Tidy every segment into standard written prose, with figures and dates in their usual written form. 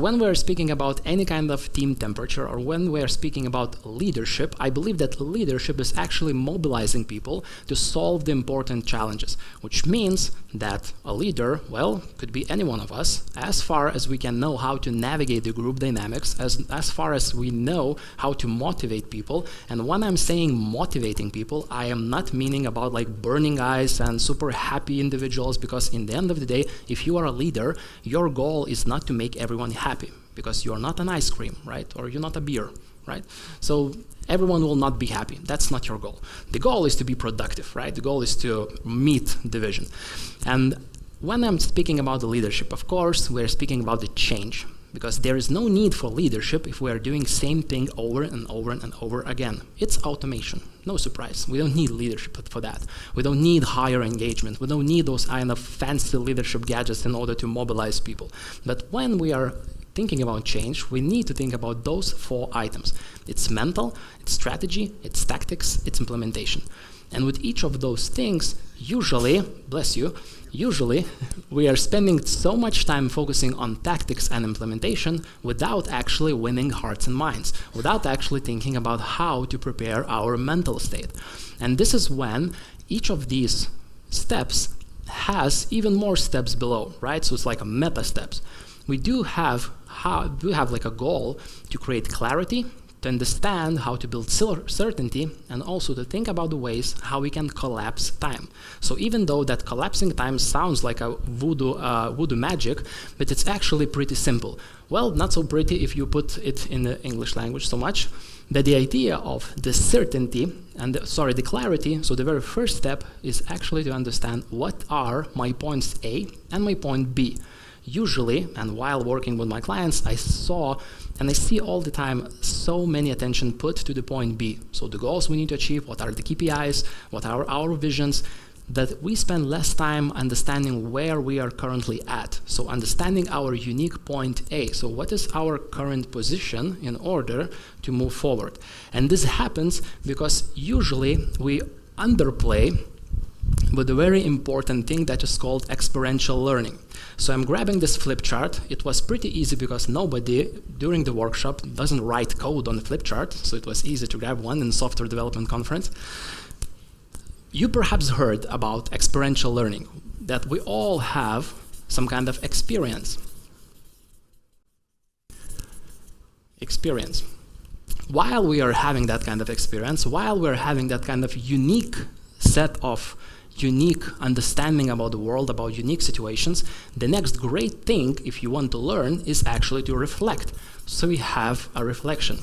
When we're speaking about any kind of team temperature or when we're speaking about leadership, I believe that leadership is actually mobilizing people to solve the important challenges, which means that a leader, well, could be any one of us, as far as we can know how to navigate the group dynamics, as far as we know how to motivate people. And when I'm saying motivating people, I am not meaning about like burning eyes and super happy individuals, because in the end of the day, if you are a leader, your goal is not to make everyone happy, because you're not an ice cream, right? Or you're not a beer, right? So everyone will not be happy. That's not your goal. The goal is to be productive, right? The goal is to meet the vision. And when I'm speaking about the leadership, of course, we're speaking about the change, because there is no need for leadership if we are doing same thing over and over and over again. It's automation, no surprise. We don't need leadership for that. We don't need higher engagement. We don't need those kind of fancy leadership gadgets in order to mobilize people. But when we are thinking about change, we need to think about those 4 items. It's mental, it's strategy, it's tactics, it's implementation. And with each of those things, usually, bless you, usually we are spending so much time focusing on tactics and implementation without actually winning hearts and minds, without actually thinking about how to prepare our mental state. And this is when each of these steps has even more steps below, right? So it's like a meta steps. We do have like a goal to create clarity, to understand how to build certainty, and also to think about the ways how we can collapse time. So even though that collapsing time sounds like a voodoo magic, but it's actually pretty simple. Well, not so pretty if you put it in the English language so much, but the idea of the certainty and the clarity, so the very first step is actually to understand what are my points A and my point B. Usually, and while working with my clients, I saw and I see all the time so many attention put to the point B. So the goals we need to achieve, what are the KPIs, what are our visions, that we spend less time understanding where we are currently at. So understanding our unique point A. So what is our current position in order to move forward? And this happens because usually we underplay with a very important thing that is called experiential learning. So I'm grabbing this flip chart. It was pretty easy because nobody during the workshop doesn't write code on the flip chart, so it was easy to grab one in software development conference. You perhaps heard about experiential learning, that we all have some kind of experience. While we are having that kind of experience, while we're having that kind of unique set of unique understanding about the world, about unique situations, the next great thing, if you want to learn, is actually to reflect. So we have a reflection.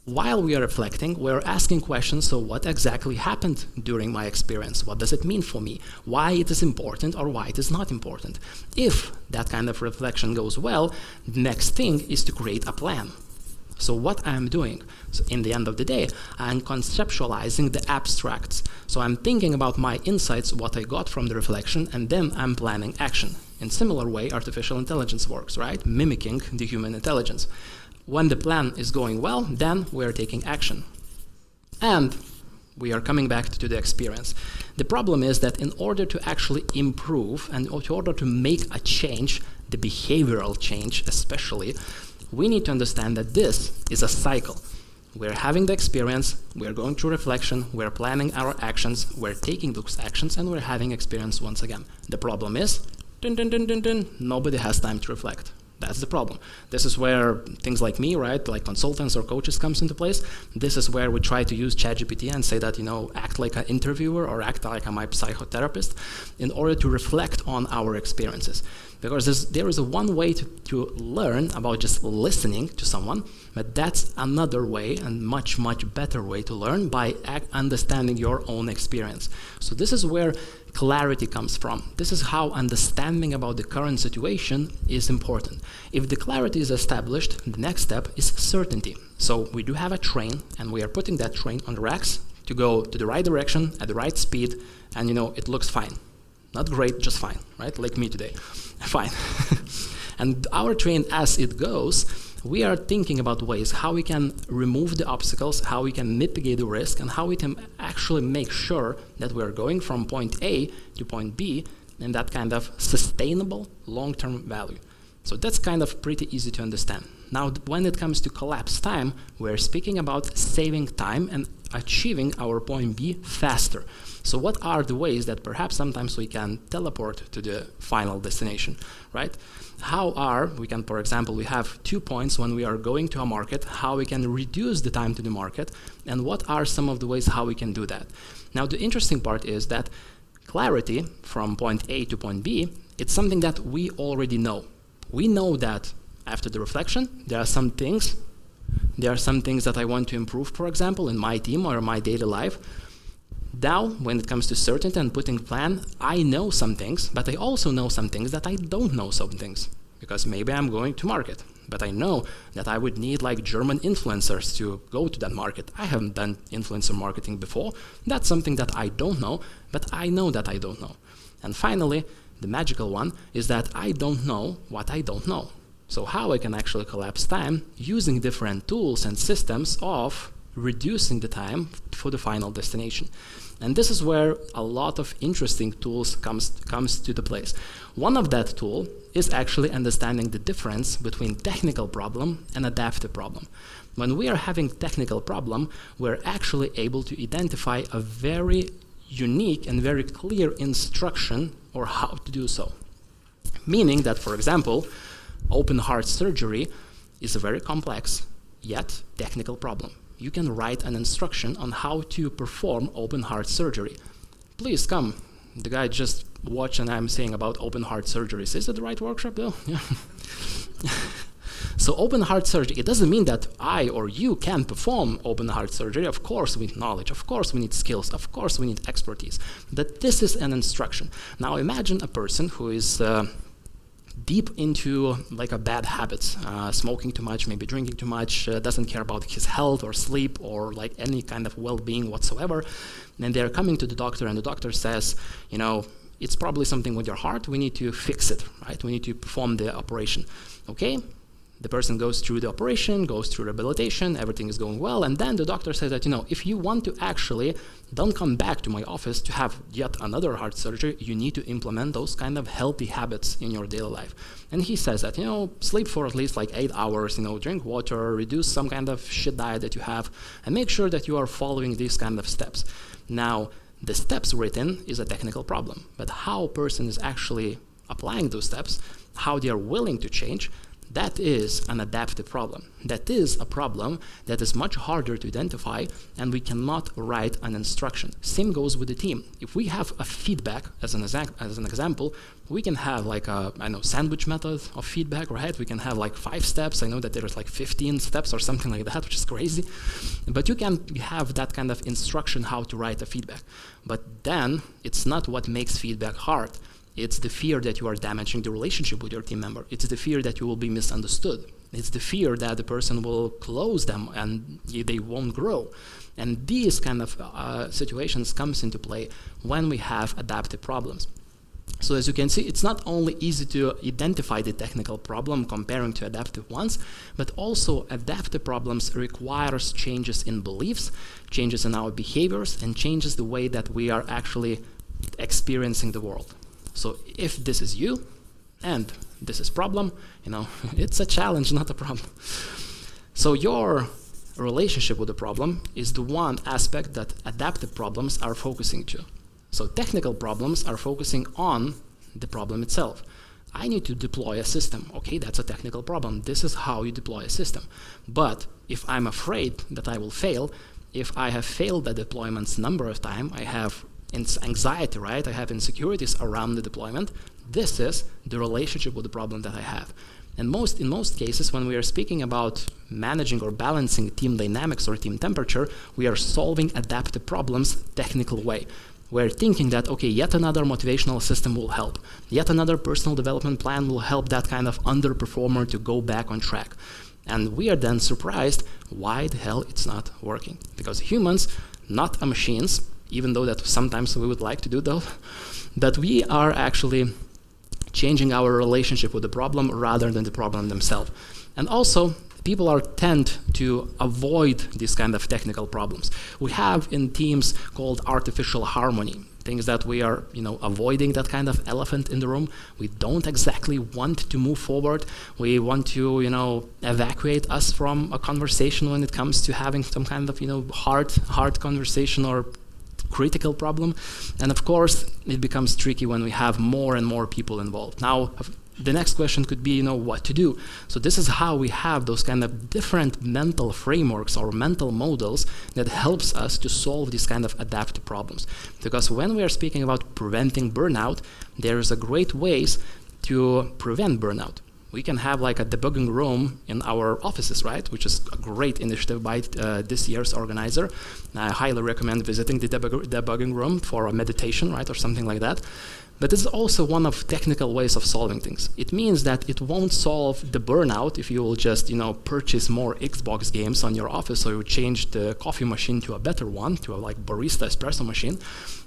While we are reflecting, we're asking questions, so what exactly happened during my experience? What does it mean for me? Why it is important or why it is not important? If that kind of reflection goes well, the next thing is to create a plan. So what I'm doing, so in the end of the day, I'm conceptualizing the abstracts. So I'm thinking about my insights, what I got from the reflection, and then I'm planning action. In similar way, artificial intelligence works, right? Mimicking the human intelligence. When the plan is going well, then we're taking action. And we are coming back to the experience. The problem is that in order to actually improve and in order to make a change, the behavioral change especially, we need to understand that this is a cycle. We're having the experience, we're going through reflection, we're planning our actions, we're taking those actions, and we're having experience once again. The problem is, nobody has time to reflect. That's the problem. This is where things like me, right, like consultants or coaches comes into place. This is where we try to use ChatGPT and say that, act like an interviewer or act like my psychotherapist in order to reflect on our experiences. Because there is one way to learn about just listening to someone, but that's another way and much, much better way to learn by understanding your own experience. So this is where clarity comes from. This is how understanding about the current situation is important. If the clarity is established, the next step is certainty. So we do have a train, and we are putting that train on the racks to go to the right direction at the right speed, and it looks fine. Not great, just fine, right? Like me today. Fine. And our train, as it goes, we are thinking about ways how we can remove the obstacles, how we can mitigate the risk, and how we can actually make sure that we're going from point A to point B and that kind of sustainable long-term value. So that's kind of pretty easy to understand. Now, when it comes to collapse time, we're speaking about saving time and achieving our point B faster. So what are the ways that perhaps sometimes we can teleport to the final destination, right? We can, for example, we have 2 points when we are going to a market, how we can reduce the time to the market, and what are some of the ways how we can do that. Now, the interesting part is that clarity from point A to point B, it's something that we already know. We know that after the reflection, there are some things that I want to improve, for example, in my team or my daily life. Now, when it comes to certainty and putting plan, I know some things, but I also know some things that I don't know some things. Because maybe I'm going to market, but I know that I would need like German influencers to go to that market. I haven't done influencer marketing before. That's something that I don't know, but I know that I don't know. And finally, the magical one is that I don't know what I don't know. So how I can actually collapse time using different tools and systems of reducing the time for the final destination. And this is where a lot of interesting tools comes to the place. One of that tool is actually understanding the difference between technical problem and adaptive problem. When we are having technical problem, we're actually able to identify a very unique and very clear instruction or how to do so. Meaning that, for example, open heart surgery is a very complex yet technical problem. You can write an instruction on how to perform open heart surgery. Please come. The guy just watched and I'm saying about open heart surgeries. Is it the right workshop though? Yeah. So open heart surgery, it doesn't mean that I or you can perform open heart surgery. Of course we need knowledge, of course we need skills, of course we need expertise. But this is an instruction. Now imagine a person who is deep into like a bad habits, smoking too much, maybe drinking too much, doesn't care about his health or sleep or like any kind of well-being whatsoever. And they're coming to the doctor and the doctor says, you know, it's probably something with your heart, we need to fix it, right? We need to perform the operation. Okay, the person goes through the operation, goes through rehabilitation, everything is going well, and then the doctor says that, you know, if you want to actually don't come back to my office to have yet another heart surgery, you need to implement those kind of healthy habits in your daily life. And he says that, you know, sleep for at least like 8 hours, you know, drink water, reduce some kind of shit diet that you have, and make sure that you are following these kind of steps. Now, the steps written is a technical problem, but how a person is actually applying those steps, how they are willing to change, that is an adaptive problem. That is a problem that is much harder to identify, and we cannot write an instruction. Same goes with the team. If we have a feedback, as an example, we can have like a, sandwich method of feedback, right? We can have like 5 steps. I know that there's like 15 steps or something like that, which is crazy. But you can have that kind of instruction how to write a feedback. But then it's not what makes feedback hard. It's the fear that you are damaging the relationship with your team member. It's the fear that you will be misunderstood. It's the fear that the person will close them and they won't grow. And these kind of situations comes into play when we have adaptive problems. So as you can see, it's not only easy to identify the technical problem comparing to adaptive ones, but also adaptive problems requires changes in beliefs, changes in our behaviors, and changes the way that we are actually experiencing the world. So if this is you, and this is problem, it's a challenge, not a problem. So your relationship with the problem is the one aspect that adaptive problems are focusing to. So technical problems are focusing on the problem itself. I need to deploy a system. Okay, that's a technical problem. This is how you deploy a system. But if I'm afraid that I will fail, if I have failed the deployments number of times, I have anxiety, right? I have insecurities around the deployment. This is the relationship with the problem that I have. And in most cases, when we are speaking about managing or balancing team dynamics or team temperature, we are solving adaptive problems technical way. We're thinking that, okay, yet another motivational system will help. Yet another personal development plan will help that kind of underperformer to go back on track. And we are then surprised why the hell it's not working. Because humans, not machines, even though that sometimes we would like to do though, that we are actually changing our relationship with the problem rather than the problem themselves. And also, people tend to avoid these kind of technical problems. We have in teams called artificial harmony. things that we are, avoiding that kind of elephant in the room. We don't exactly want to move forward. We want to, evacuate us from a conversation when it comes to having some kind of, hard conversation or critical problem. And of course, it becomes tricky when we have more and more people involved. Now, the next question could be, what to do. So this is how we have those kind of different mental frameworks or mental models that helps us to solve these kind of adaptive problems. Because when we are speaking about preventing burnout, there is a great ways to prevent burnout. We can have like a debugging room in our offices, right? Which is a great initiative by this year's organizer. I highly recommend visiting the debugging room for a meditation, right, or something like that. But this is also one of technical ways of solving things. It means that it won't solve the burnout if you will just, purchase more Xbox games on your office, or you change the coffee machine to a better one, to a like barista espresso machine.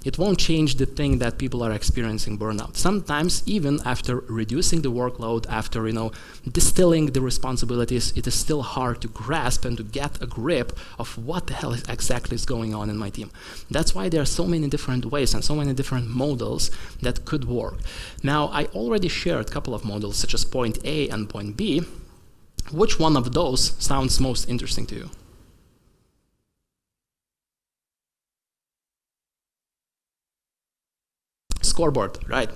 It won't change the thing that people are experiencing burnout. Sometimes, even after reducing the workload, after, distilling the responsibilities, it is still hard to grasp and to get a grip of what the hell exactly is going on in my team. That's why there are so many different ways and so many different models that could work. Now, I already shared a couple of models, such as point A and point B. Which one of those sounds most interesting to you? Scoreboard, right?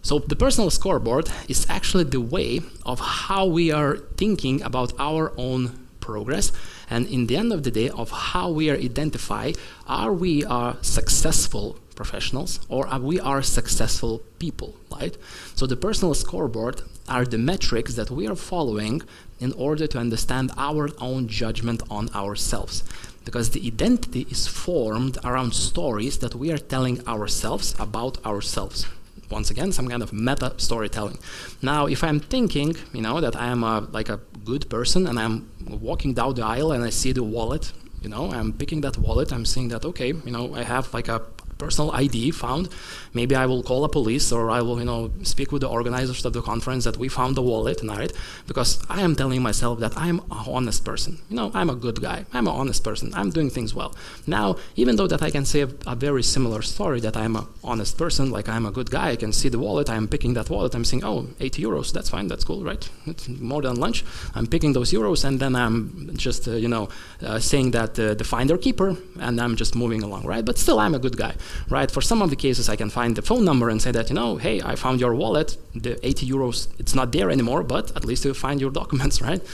So the personal scoreboard is actually the way of how we are thinking about our own progress, and in the end of the day, of how we are identify, are we successful professionals or are we successful people, right? So the personal scoreboard are the metrics that we are following in order to understand our own judgment on ourselves. Because the identity is formed around stories that we are telling ourselves about ourselves. Once again, some kind of meta storytelling. Now, if I'm thinking, that I am like a good person and I'm walking down the aisle and I see the wallet, I'm picking that wallet, I'm seeing that, okay, I have like a personal ID found. Maybe I will call a police, or I will, speak with the organizers of the conference that we found the wallet, right? Because I am telling myself that I'm a honest person. I'm a good guy. I'm an honest person. I'm doing things well. Now, even though that I can say a very similar story that I'm an honest person, like I'm a good guy, I can see the wallet, I'm picking that wallet, I'm saying, oh, 80 euros, that's fine, that's cool, right? It's more than lunch. I'm picking those euros, and then I'm just, saying that the finder keeper, and I'm just moving along, right? But still, I'm a good guy. Right? For some of the cases, I can find the phone number and say that, hey, I found your wallet, the 80 euros, it's not there anymore, but at least you find your documents, right?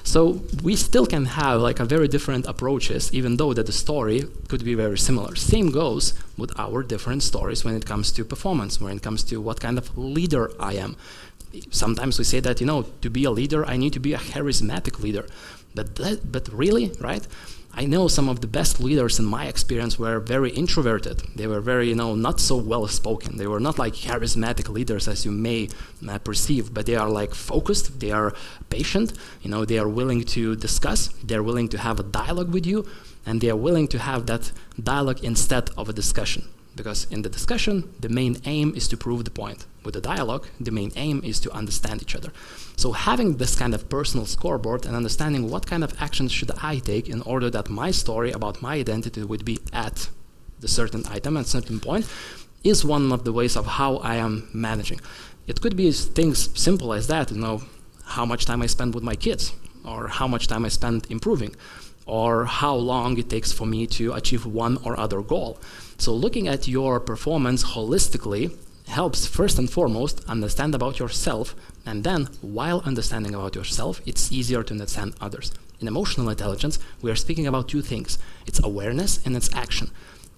So we still can have like a very different approaches, even though that the story could be very similar. Same goes with our different stories when it comes to performance, when it comes to what kind of leader I am. Sometimes we say that, to be a leader, I need to be a charismatic leader. But really, right? I know some of the best leaders in my experience were very introverted. They were very, not so well spoken. They were not like charismatic leaders as you may perceive, but they are like focused, they are patient, they are willing to discuss, they're willing to have a dialogue with you, and they are willing to have that dialogue instead of a discussion. Because in the discussion, the main aim is to prove the point. With the dialogue, the main aim is to understand each other. So having this kind of personal scoreboard and understanding what kind of actions should I take in order that my story about my identity would be at the certain item at a certain point is one of the ways of how I am managing. It could be things simple as that, how much time I spend with my kids, or how much time I spend improving, or how long it takes for me to achieve one or other goal. So looking at your performance holistically helps first and foremost understand about yourself, and then while understanding about yourself, it's easier to understand others. In emotional intelligence, we are speaking about two things. It's awareness and it's action.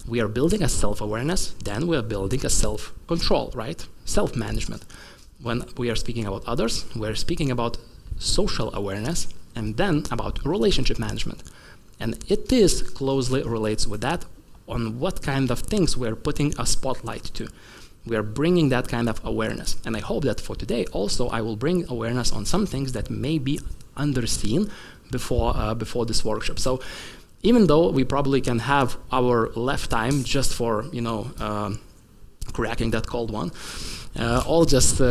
We are building a self-awareness, then we are building a self-control, right? Self-management. When we are speaking about others, we are speaking about social awareness, and then about relationship management. And it is closely relates with that on what kind of things we're putting a spotlight to. We are bringing that kind of awareness. And I hope that for today also I will bring awareness on some things that may be underseen before this workshop. So even though we probably can have our left time just for, cracking that cold one, all just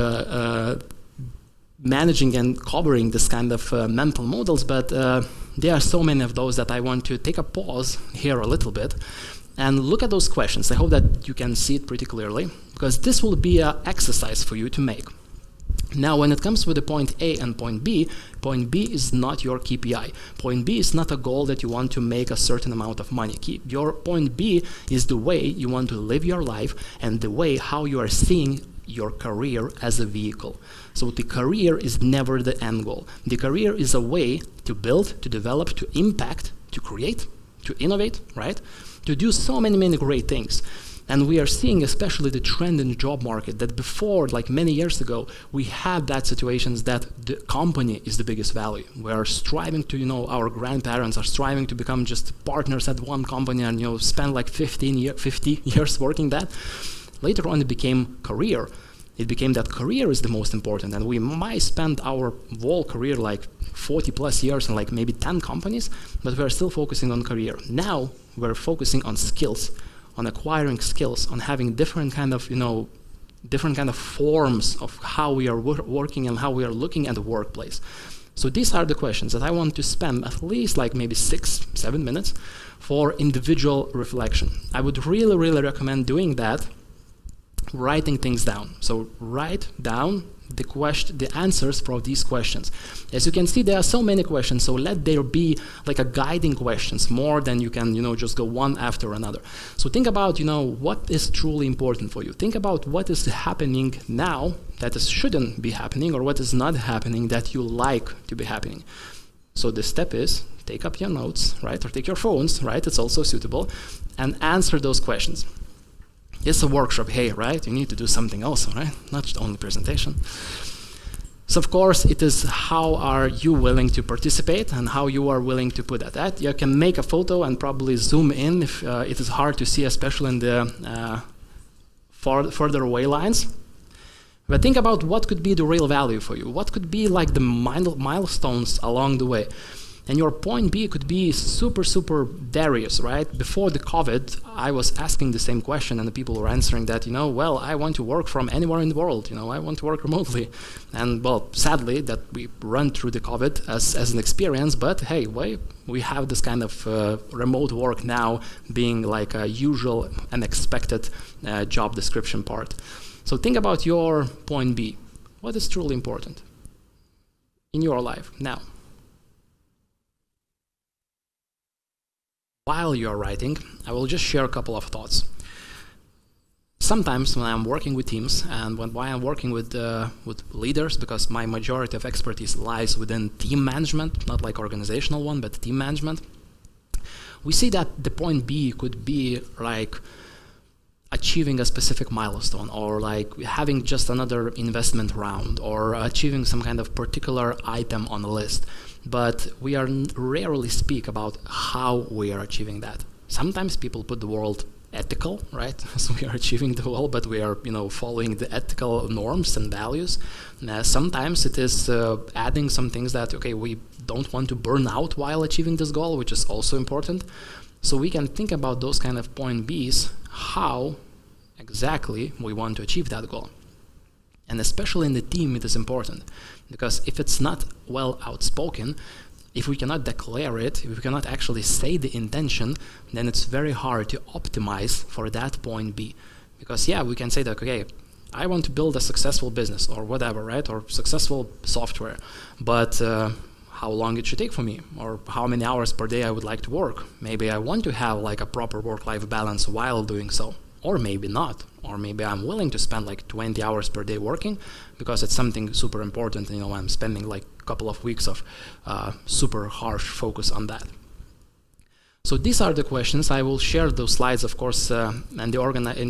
managing and covering this kind of mental models, but there are so many of those that I want to take a pause here a little bit And look at those questions. I hope that you can see it pretty clearly, because this will be an exercise for you to make. Now, when it comes with the point A and point B is not your KPI. Point B is not a goal that you want to make a certain amount of money. Your point B is the way you want to live your life and the way how you are seeing your career as a vehicle. So the career is never the end goal. The career is a way to build, to develop, to impact, to create, to innovate, right? To do so many great things. And we are seeing especially the trend in the job market that before, like many years ago, we had that situations that the company is the biggest value. We are striving to, our grandparents are striving to become just partners at one company and, spend like 50 years working that. Later on, it became career. It became that career is the most important, and we might spend our whole career like 40 plus years in like maybe 10 companies, but we're still focusing on career. Now, we're focusing on skills, on acquiring skills, on having different kind of forms of how we are working and how we are looking at the workplace. So these are the questions that I want to spend at least like maybe 6-7 minutes for individual reflection. I would really recommend doing that, writing things down. So write down the answers for these questions. As you can see, there are so many questions, so let there be like a guiding questions more than you can, just go one after another. So think about, what is truly important for you. Think about what is happening now that shouldn't be happening, or what is not happening that you like to be happening. So the step is take up your notes, right? Or take your phones, right? It's also suitable, and answer those questions. It's a workshop, hey, right? You need to do something also, right? Not just only presentation. So of course, it is how are you willing to participate and how you are willing to put that. You can make a photo and probably zoom in if it is hard to see, especially in the further away lines. But think about what could be the real value for you. What could be like the milestones along the way. And your point B could be super various, right? Before the COVID, I was asking the same question and the people were answering that, well, I want to work from anywhere in the world, I want to work remotely. And well, sadly, that we run through the COVID as an experience, but hey, we have this kind of remote work now being like a usual and expected job description part. So think about your point B. What is truly important in your life now? While you are writing, I will just share a couple of thoughts. Sometimes when I'm working with teams and when I'm working with leaders, because my majority of expertise lies within team management, not like organizational one, but team management, we see that the point B could be like achieving a specific milestone, or like having just another investment round, or achieving some kind of particular item on the list. But we rarely speak about how we are achieving that. Sometimes people put the word ethical, right? So we are achieving the goal, but we are, following the ethical norms and values. Sometimes it is adding some things that, okay, we don't want to burn out while achieving this goal, which is also important. So we can think about those kind of point Bs, how exactly we want to achieve that goal. And especially in the team, it is important, because if it's not well outspoken, if we cannot declare it, if we cannot actually say the intention, then it's very hard to optimize for that point B. Because we can say that, okay, I want to build a successful business or whatever, right? Or successful software, but how long it should take for me, or how many hours per day I would like to work. Maybe I want to have like a proper work-life balance while doing so. Or maybe not, or maybe I'm willing to spend like 20 hours per day working because it's something super important. I'm spending like a couple of weeks of super harsh focus on that. So these are the questions. I will share those slides, of course, and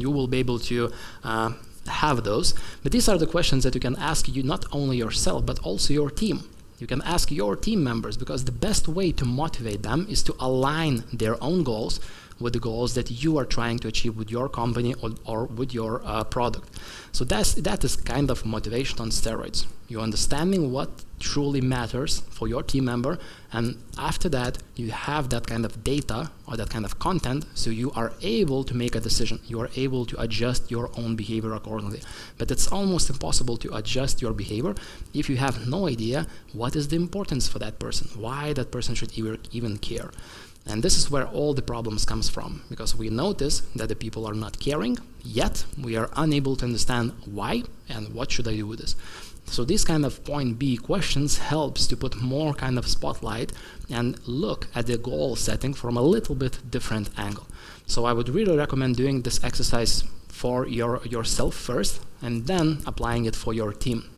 you will be able to have those. But these are the questions that you can ask you not only yourself, but also your team. You can ask your team members, because the best way to motivate them is to align their own goals with the goals that you are trying to achieve with your company or with your product. So that is kind of motivation on steroids. You're understanding what truly matters for your team member, and after that you have that kind of data or that kind of content, so you are able to make a decision. You are able to adjust your own behavior accordingly. But it's almost impossible to adjust your behavior if you have no idea what is the importance for that person, why that person should even care. And this is where all the problems comes from, because we notice that the people are not caring, yet we are unable to understand why and what should I do with this. So these kind of point B questions helps to put more kind of spotlight and look at the goal setting from a little bit different angle. So I would really recommend doing this exercise for yourself first and then applying it for your team.